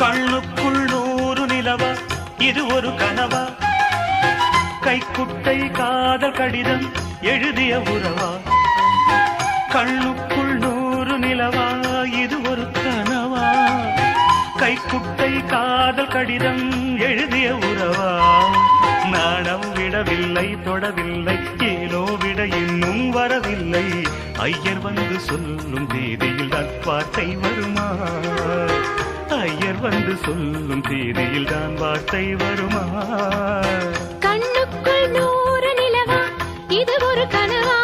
கண்ணுக்குள் 100 நிலவா இது ஒரு கனவா கைக்குட்டை காதல் கடிதம் எழுதிய உறவா கண்ணுக்குள் 100 நிலவா இது ஒரு கனவா கைக்குட்டை காதல் கடிதம் எழுதிய உறவா நாணம் விடவில்லை தொடவில்லை ஏனோ விட இன்னும் வரவில்லை ஐயர் வந்து சொல்லும் தேதியில் தான் வார்த்தை வருமா ஐயர் வந்து சொல்லும் தேதியில் தான் வார்த்தை வருமா கண்ணுக்குள் 100 நிலவா இது ஒரு கனவா